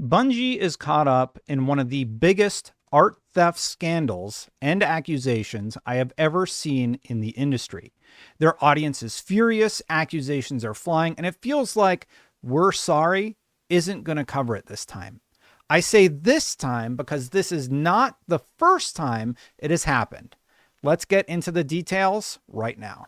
Bungie is caught up in one of the biggest art theft scandals and accusations I have ever seen in the industry. Their audience is furious, accusations are flying, and it feels like "we're sorry" isn't going to cover it this time. I say this time because this is not the first time it has happened. Let's get into the details right now.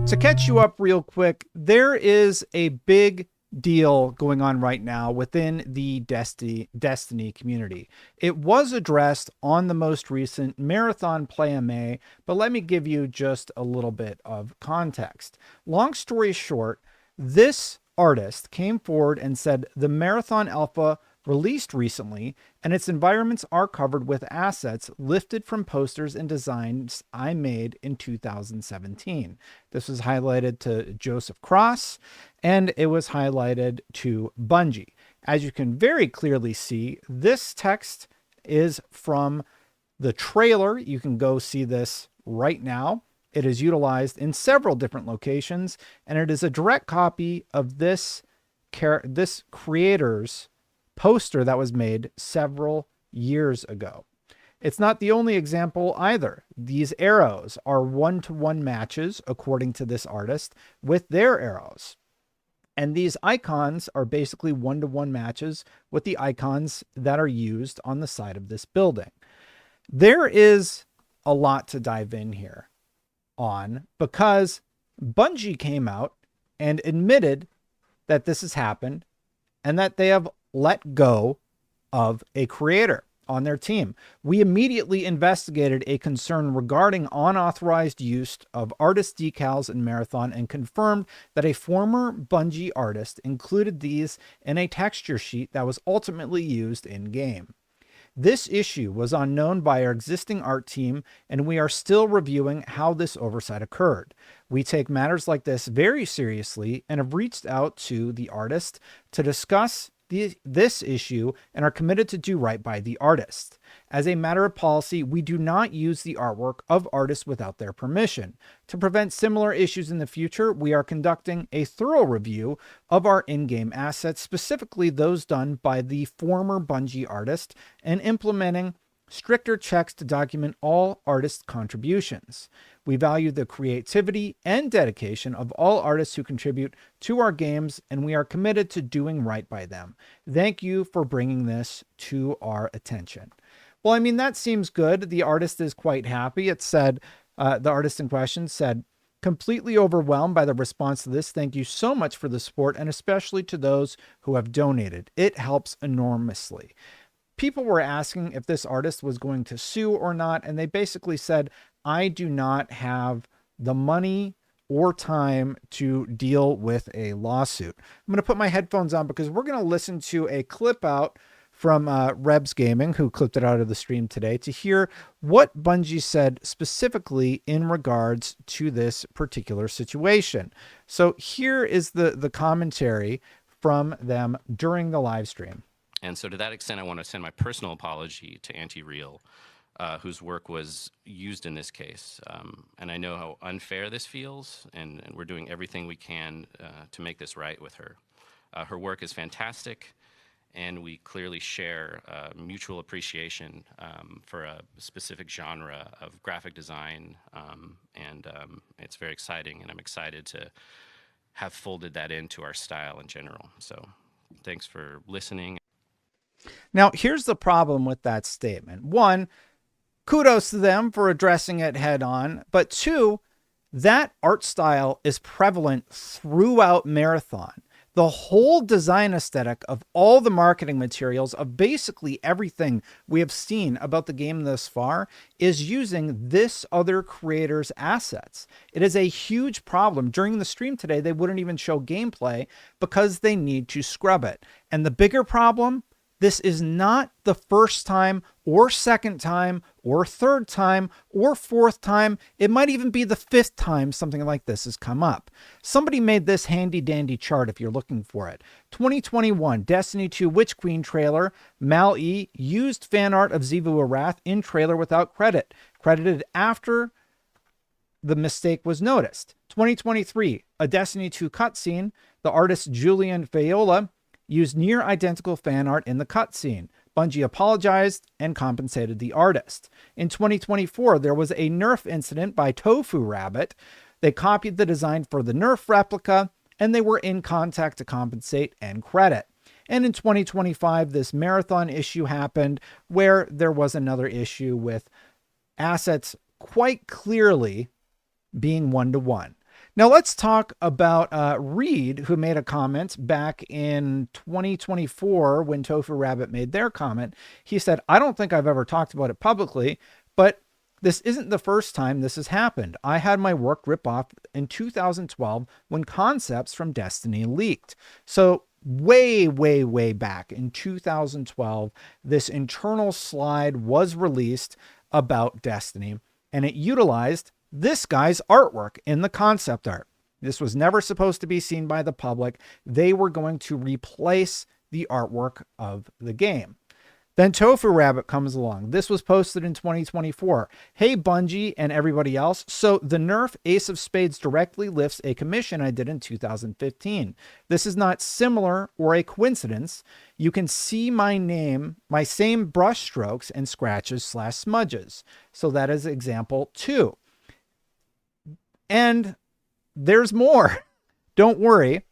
To catch you up real quick, there is a big deal going on right now within the Destiny community. It was addressed on the most recent Marathon Play MA, but let me give you just a little bit of context. Long story short, this artist came forward and said the Marathon Alpha released recently, and its environments are covered with assets lifted from posters and designs I made in 2017. This was highlighted to Joseph Cross, and it was highlighted to Bungie. As you can very clearly see, this text is from the trailer. You can go see this right now. It is utilized in several different locations, and it is a direct copy of this creator's poster that was made several years ago. It's not the only example either. These arrows are one-to-one matches, according to this artist, with their arrows. And these icons are basically one-to-one matches with the icons that are used on the side of this building. There is a lot to dive in here on because Bungie came out and admitted that this has happened and that they have let go of a creator on their team. We immediately investigated a concern regarding unauthorized use of artist decals in Marathon and confirmed that a former Bungie artist included these in a texture sheet that was ultimately used in-game. This issue was unknown by our existing art team, and we are still reviewing how this oversight occurred. We take matters like this very seriously and have reached out to the artist to discuss this issue and are committed to do right by the artist. As a matter of policy, we do not use the artwork of artists without their permission. To prevent similar issues in the future, we are conducting a thorough review of our in-game assets, specifically those done by the former Bungie artist, and implementing stricter checks to document all artist contributions. We value the creativity and dedication of all artists who contribute to our games, and we are committed to doing right by them. Thank you for bringing this to our attention. Well, I mean, that seems good. The artist is quite happy. It said, the artist in question said, "Completely overwhelmed by the response to this. Thank you so much for the support, and especially to those who have donated. It helps enormously." People were asking if this artist was going to sue or not, and they basically said, "I do not have the money or time to deal with a lawsuit." I'm going to put my headphones on because we're going to listen to a clip out from Rebs Gaming, who clipped it out of the stream today, to hear what Bungie said specifically in regards to this particular situation. So here is the commentary from them during the live stream. And so to that extent, I want to send my personal apology to Anti-Real, whose work was used in this case. And I know how unfair this feels, and we're doing everything we can to make this right with her. Her work is fantastic, and we clearly share mutual appreciation for a specific genre of graphic design, and it's very exciting, and I'm excited to have folded that into our style in general. So thanks for listening. Now, here's the problem with that statement. One, kudos to them for addressing it head on. But two, that art style is prevalent throughout Marathon. The whole design aesthetic of all the marketing materials of basically everything we have seen about the game thus far is using this other creator's assets. It is a huge problem. During the stream today, they wouldn't even show gameplay because they need to scrub it. And the bigger problem, this is not the first time or second time or third time or fourth time. It might even be the fifth time something like this has come up. Somebody made this handy dandy chart if you're looking for it. 2021 Destiny 2 Witch Queen trailer. Mal E used fan art of Xivu Arath in trailer without credit. Credited after the mistake was noticed. 2023, a Destiny 2 cutscene. The artist Julian Fayola used near identical fan art in the cutscene. Bungie apologized and compensated the artist. In 2024, there was a Nerf incident by Tofu Rabbit. They copied the design for the Nerf replica, and they were in contact to compensate and credit. And in 2025, this marathon issue happened where there was another issue with assets quite clearly being one-to-one. Now let's talk about Reed, who made a comment back in 2024 when Tofu Rabbit made their comment. He said, I don't think I've ever talked about it publicly, but this isn't the first time this has happened. I had my work ripped off in 2012 when concepts from Destiny leaked. So way back in 2012, this internal slide was released about Destiny, and it utilized this guy's artwork in the concept art. This was never supposed to be seen by the public. They were going to replace the artwork of the game. Then Tofu Rabbit comes along. This was posted in 2024. Hey, Bungie and everybody else. So the Nerf Ace of Spades directly lifts a commission I did in 2015. This is not similar or a coincidence. You can see my name, my same brush strokes and scratches / smudges. So that is example 2. And there's more. Don't worry.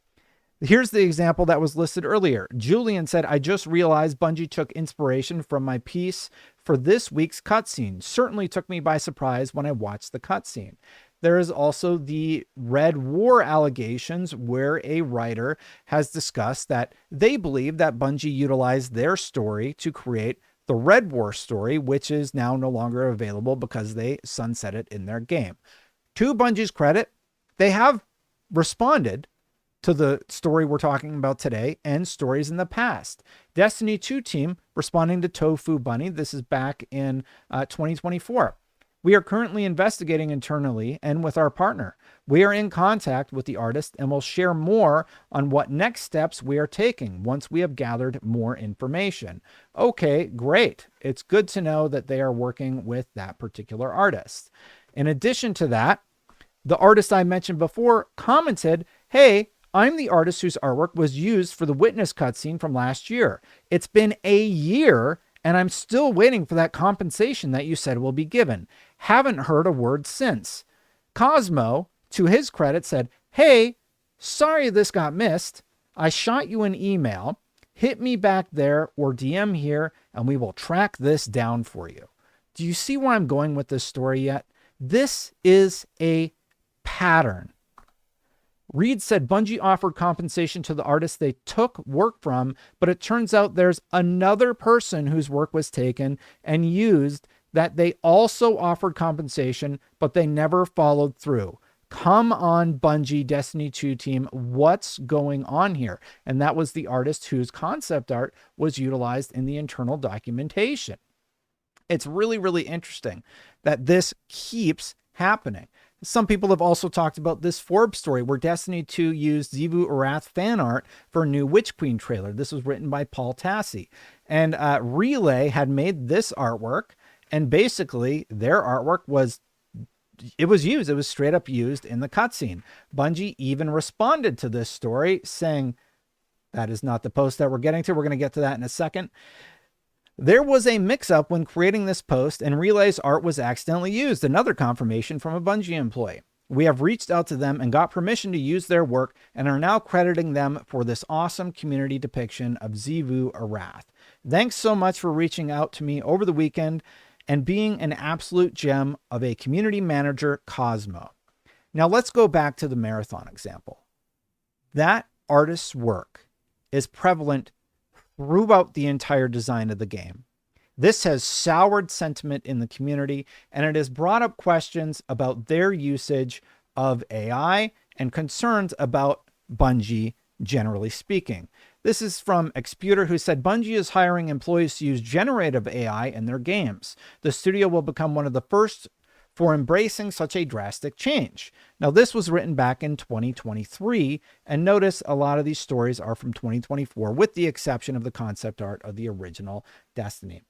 Here's the example that was listed earlier. Julian said, I just realized Bungie took inspiration from my piece for this week's cutscene. Certainly took me by surprise when I watched the cutscene. There is also the Red War allegations, where a writer has discussed that they believe that Bungie utilized their story to create the Red War story, which is now no longer available because they sunset it in their game. To Bungie's credit, they have responded to the story we're talking about today and stories in the past. Destiny 2 team responding to Tofu Bunny. This is back in 2024. We are currently investigating internally and with our partner. We are in contact with the artist and will share more on what next steps we are taking once we have gathered more information. Okay, great. It's good to know that they are working with that particular artist. In addition to that, the artist I mentioned before commented, hey, I'm the artist whose artwork was used for the Witness cutscene from last year. It's been a year and I'm still waiting for that compensation that you said will be given. Haven't heard a word since. Cosmo, to his credit, said, hey, sorry this got missed. I shot you an email. Hit me back there or DM here and we will track this down for you. Do you see where I'm going with this story yet? This is a pattern. Reed said Bungie offered compensation to the artist they took work from, but it turns out there's another person whose work was taken and used that they also offered compensation, but they never followed through. Come on, Bungie Destiny 2 team, what's going on here? And that was the artist whose concept art was utilized in the internal documentation. It's really interesting that this keeps happening. Some people have also talked about this Forbes story where Destiny 2 used Xivu Arath fan art for a new Witch Queen trailer. This was written by Paul Tassi. And Relay had made this artwork, and basically their artwork was used. It was straight up used in the cutscene. Bungie even responded to this story saying, that is not the post that we're getting to. We're going to get to that in a second. There was a mix-up when creating this post, and Relay's art was accidentally used. Another confirmation from a Bungie employee. We have reached out to them and got permission to use their work and are now crediting them for this awesome community depiction of Xivu Arath. Thanks so much for reaching out to me over the weekend and being an absolute gem of a community manager, Cosmo. Now let's go back to the marathon example. That artist's work is prevalent throughout the entire design of the game. This has soured sentiment in the community, and it has brought up questions about their usage of AI and concerns about Bungie, generally speaking. This is from Exputer, who said, Bungie is hiring employees to use generative AI in their games. The studio will become one of the first for embracing such a drastic change. Now, this was written back in 2023, and notice a lot of these stories are from 2024, with the exception of the concept art of the original Destiny.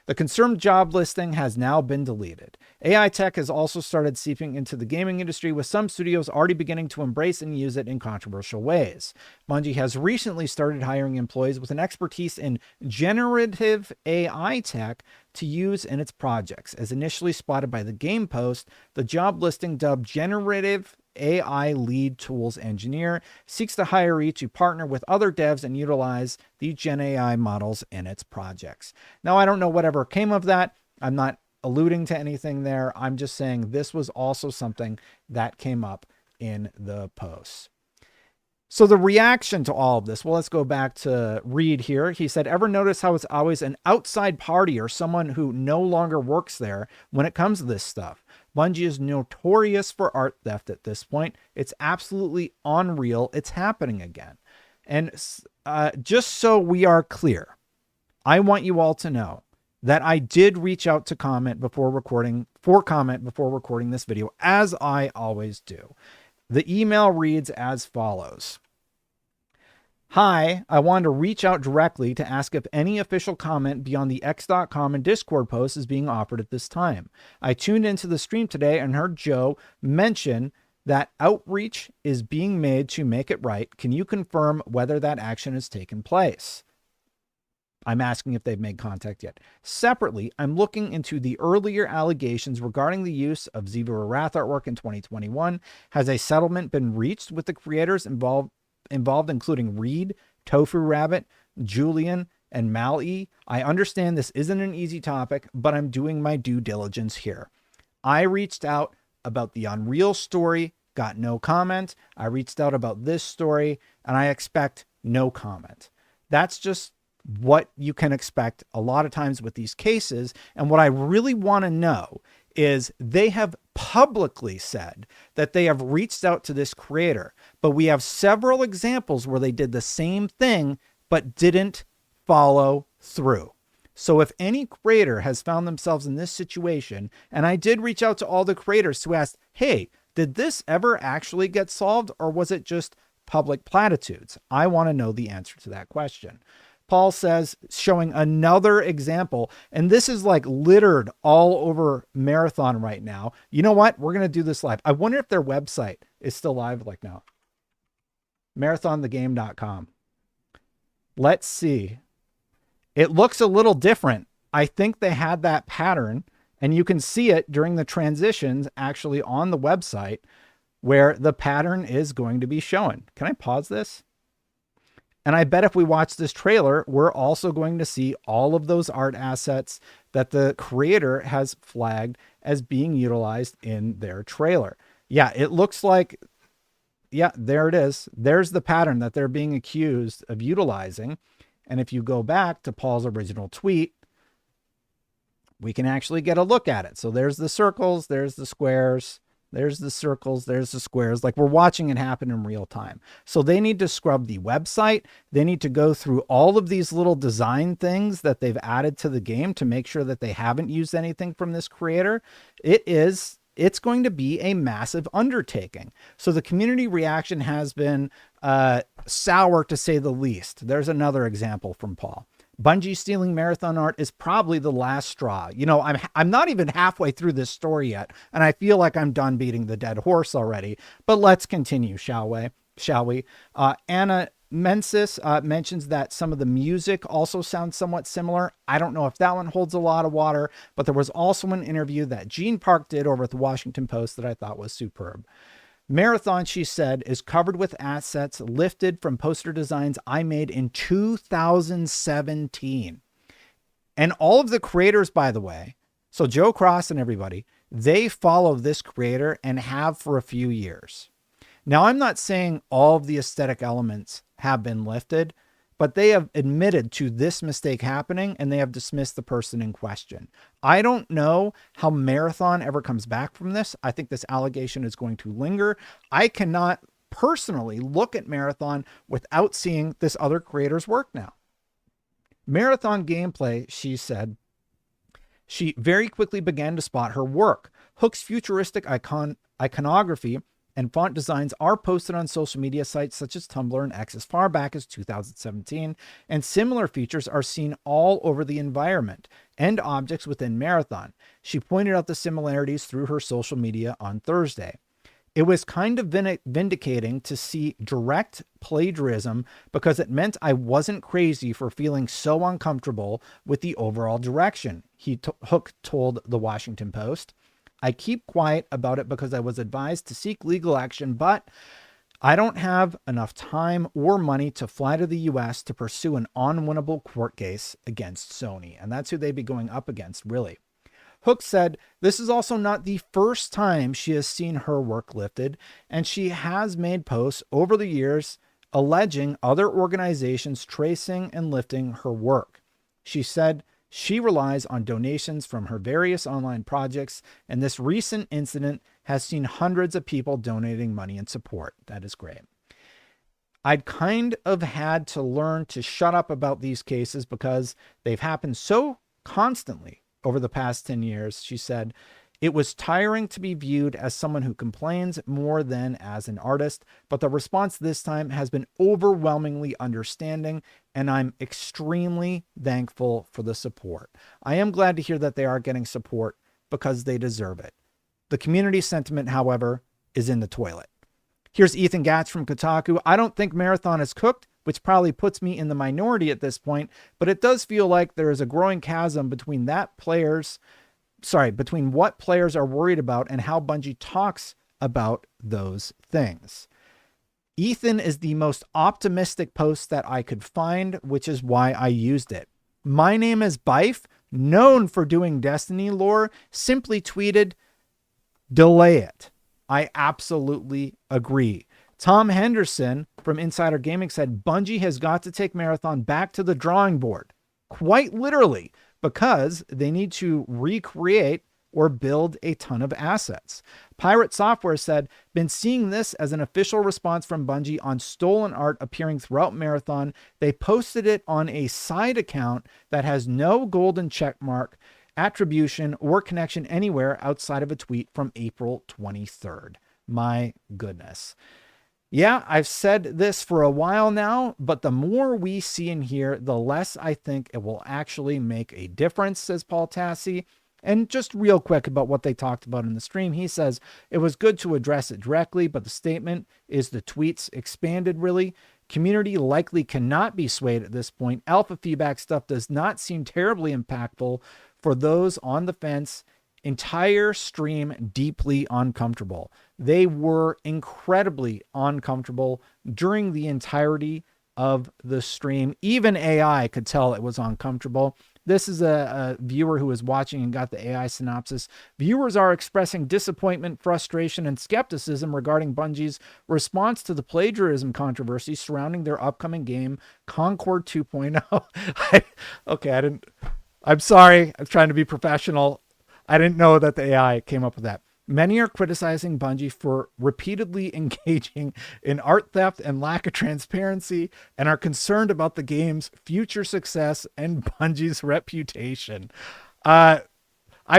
The confirmed job listing has now been deleted. AI tech has also started seeping into the gaming industry, with some studios already beginning to embrace and use it in controversial ways. Bungie has recently started hiring employees with an expertise in generative AI tech to use in its projects. As initially spotted by the Game Post, the job listing, dubbed Generative AI Lead Tools Engineer, seeks to hire each to partner with other devs and utilize the Gen AI models in its projects. Now, I don't know whatever came of that. I'm not alluding to anything there. I'm just saying this was also something that came up in the posts. So the reaction to all of this, well, let's go back to Reed here. He said, ever notice how it's always an outside party or someone who no longer works there when it comes to this stuff? Bungie is notorious for art theft at this point. It's absolutely unreal. It's happening again. And just so we are clear, I want you all to know that I did reach out to comment before recording this video, as I always do. The email reads as follows. Hi, I wanted to reach out directly to ask if any official comment beyond the X.com and Discord post is being offered at this time. I tuned into the stream today and heard Joe mention that outreach is being made to make it right. Can you confirm whether that action has taken place? I'm asking if they've made contact yet. Separately, I'm looking into the earlier allegations regarding the use of Zebra Wrath artwork in 2021. Has a settlement been reached with the creators involved, including Reed, Tofu Rabbit, Julian, and Mal-E? I understand this isn't an easy topic, but I'm doing my due diligence here. I reached out about the Unreal story, got no comment. I reached out about this story, and I expect no comment. That's just what you can expect a lot of times with these cases. And what I really want to know is they have publicly said that they have reached out to this creator, but we have several examples where they did the same thing, but didn't follow through. So if any creator has found themselves in this situation, and I did reach out to all the creators to ask, hey, did this ever actually get solved, or was it just public platitudes? I want to know the answer to that question. Paul says, showing another example, and this is like littered all over Marathon right now. You know what? We're going to do this live. I wonder if their website is still live like now. Marathonthegame.com. Let's see. It looks a little different. I think they had that pattern, and you can see it during the transitions actually on the website where the pattern is going to be shown. Can I pause this? And I bet if we watch this trailer, we're also going to see all of those art assets that the creator has flagged as being utilized in their trailer. Yeah, it looks like, yeah, there it is. There's the pattern that they're being accused of utilizing. And if you go back to Paul's original tweet, we can actually get a look at it. So there's the circles, there's the squares, there's the circles, there's the squares. Like, we're watching it happen in real time. So they need to scrub the website. They need to go through all of these little design things that they've added to the game to make sure that they haven't used anything from this creator. It's going to be a massive undertaking. So the community reaction has been sour, to say the least. There's another example from Paul. Bungie stealing Marathon art is probably the last straw. You know, I'm not even halfway through this story yet, and I feel like I'm done beating the dead horse already. But let's continue, shall we? Anna Mensis mentions that some of the music also sounds somewhat similar. I don't know if that one holds a lot of water, but there was also an interview that Gene Park did over at the Washington Post that I thought was superb. Marathon, she said, is covered with assets lifted from poster designs I made in 2017. And all of the creators, by the way, so Joe Cross and everybody, they follow this creator and have for a few years. Now, I'm not saying all of the aesthetic elements have been lifted, but they have admitted to this mistake happening, and they have dismissed the person in question. I don't know how Marathon ever comes back from this. I think this allegation is going to linger. I cannot personally look at Marathon without seeing this other creator's work now. Marathon gameplay, she said, she very quickly began to spot her work. Hook's futuristic iconography and font designs are posted on social media sites such as Tumblr and X as far back as 2017, and similar features are seen all over the environment and objects within Marathon. She pointed out the similarities through her social media on Thursday. It was kind of vindicating to see direct plagiarism because it meant I wasn't crazy for feeling so uncomfortable with the overall direction, Hook told the Washington Post. I keep quiet about it because I was advised to seek legal action, but I don't have enough time or money to fly to the US to pursue an unwinnable court case against Sony. And that's who they'd be going up against, really. Hook said this is also not the first time she has seen her work lifted, and she has made posts over the years alleging other organizations tracing and lifting her work. She said she relies on donations from her various online projects, and this recent incident has seen hundreds of people donating money in support. That is great. I'd kind of had to learn to shut up about these cases because they've happened so constantly over the past 10 years, she said. It was tiring to be viewed as someone who complains more than as an artist, but the response this time has been overwhelmingly understanding, and I'm extremely thankful for the support. I am glad to hear that they are getting support because they deserve it. The community sentiment, however, is in the toilet. Here's Ethan Gatz from Kotaku. I don't think Marathon is cooked, which probably puts me in the minority at this point, but it does feel like there is a growing chasm between between what players are worried about and how Bungie talks about those things. Ethan is the most optimistic post that I could find, which is why I used it. My name is Bife, known for doing Destiny lore, simply tweeted, delay it. I absolutely agree. Tom Henderson from Insider Gaming said Bungie has got to take Marathon back to the drawing board, quite literally, because they need to recreate or build a ton of assets. Pirate Software said, been seeing this as an official response from Bungie on stolen art appearing throughout Marathon. They posted it on a side account that has no golden checkmark, attribution, or connection anywhere outside of a tweet from April 23rd. My goodness. Yeah, I've said this for a while now, but the more we see and hear, the less I think it will actually make a difference, says Paul Tassi. And just real quick about what they talked about in the stream, he says, it was good to address it directly, but the statement is the tweets expanded really. Community likely cannot be swayed at this point. Alpha feedback stuff does not seem terribly impactful for those on the fence. Entire stream deeply uncomfortable. They were incredibly uncomfortable during the entirety of the stream. Even AI could tell it was uncomfortable. This is a viewer who was watching and got the AI synopsis. Viewers are expressing disappointment, frustration, and skepticism regarding Bungie's response to the plagiarism controversy surrounding their upcoming game, Concord 2.0. I'm sorry. I'm trying to be professional. I didn't know that the AI came up with that. Many are criticizing Bungie for repeatedly engaging in art theft and lack of transparency and are concerned about the game's future success and Bungie's reputation. I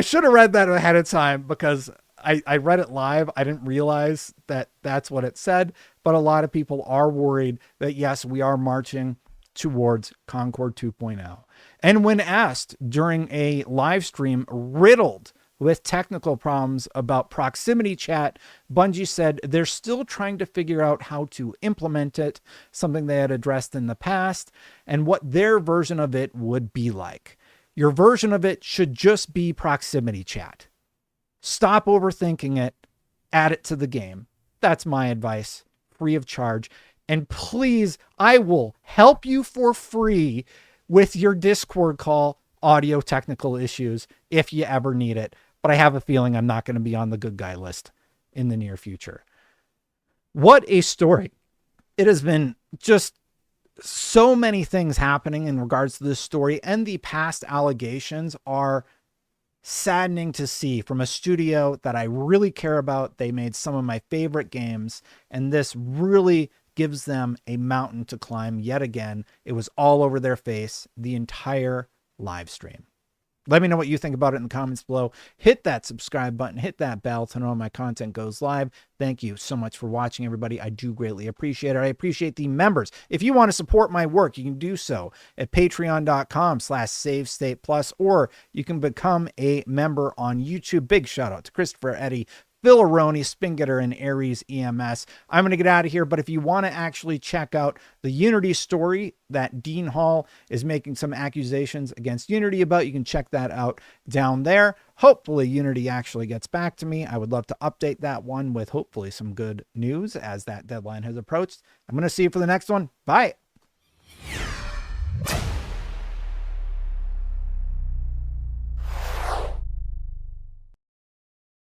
should have read that ahead of time because I read it live. I didn't realize that that's what it said, but a lot of people are worried that, yes, we are marching towards Concord 2.0. And when asked during a live stream riddled with technical problems about proximity chat, Bungie said they're still trying to figure out how to implement it, something they had addressed in the past, and what their version of it would be like. Your version of it should just be proximity chat. Stop overthinking it, add it to the game. That's my advice, free of charge. And please, I will help you for free with your Discord call audio technical issues if you ever need it. But I have a feeling I'm not going to be on the good guy list in the near future. What a story. It has been just so many things happening in regards to this story, and the past allegations are saddening to see from a studio that I really care about. They made some of my favorite games, and this really gives them a mountain to climb yet again. It was all over their face the entire live stream. Let me know what you think about it in the comments below. Hit that subscribe button, hit that bell to know when my content goes live. Thank you so much for watching, everybody. I do greatly appreciate it. I appreciate the members. If you want to support my work, you can do so at patreon.com/SaveStatePlus, or you can become a member on YouTube. Big shout out to Christopher Eddy, Phil Aroni, Spingetter, and Aries EMS. I'm going to get out of here, but if you want to actually check out the Unity story that Dean Hall is making some accusations against Unity about, you can check that out down there. Hopefully Unity actually gets back to me. I would love to update that one with hopefully some good news as that deadline has approached. I'm going to see you for the next one. Bye.